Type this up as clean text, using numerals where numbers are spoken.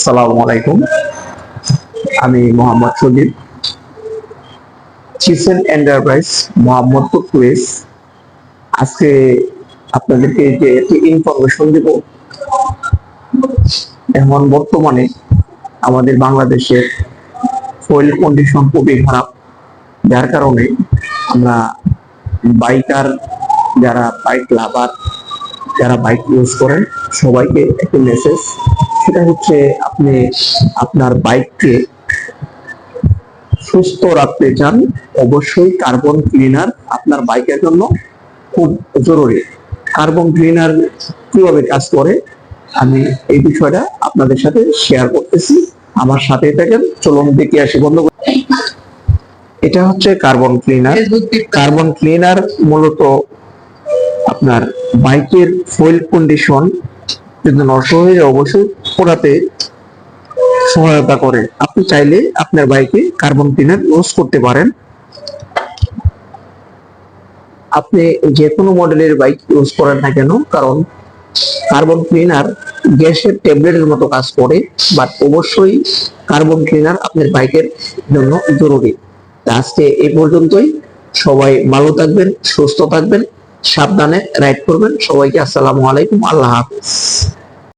আসসালামু আলাইকুম। আমি মোহাম্মদ সজীব, চিসেন এন্টারপ্রাইজ মোহাম্মদপুর কুয়েস। আজকে আপনাদেরকে যে একটি ইনফরমেশন দেব, এখন বর্তমানে আমাদের বাংলাদেশের সয়েল কন্ডিশন খুবই খারাপ, যার কারণে আমরা বাইকার, যারা বাইক লাভার, যারা বাইক ইউজ করেন, সবাইকে একটি মেসেজ। সেটা হচ্ছে, আপনি আপনার বাইককে সুস্থ রাখতে চান, অবশ্যই কার্বন ক্লিনার আপনার বাইকের জন্য খুব জরুরি। কার্বন ক্লিনার কিভাবে কাজ করে, আমি এই বিষয়টা আপনাদের সাথে শেয়ার করতেছি। আমার সাথে থাকেন, চলুন দেখে আসি বন্ধু। এটা হচ্ছে কার্বন ক্লিনার। কার্বন ক্লিনার মূলত আপনার বাইকের ফুয়েল কন্ডিশন যদি নষ্ট হয়ে যায়, অবশ্যই পোড়াতে সহায়তা করে। আপনি চাইলে আপনার বাইকে কার্বন ক্লিনার ইউজ করতে পারেন। আপনি যে কোনো মডেলের বাইক ইউজ করেন না কেন, কারণ কার্বন ক্লিনার গ্যাসের ট্যাবলেটের মতো কাজ করে, বাট অবশ্যই কার্বন ক্লিনার আপনার বাইকের জন্য জরুরি। আজকে এই পর্যন্তই। সবাই ভালো থাকবেন, সুস্থ থাকবেন, সাবধানে রাইড করবেন। সবাইকে আসসালামু আলাইকুম, আল্লাহ হাফেজ।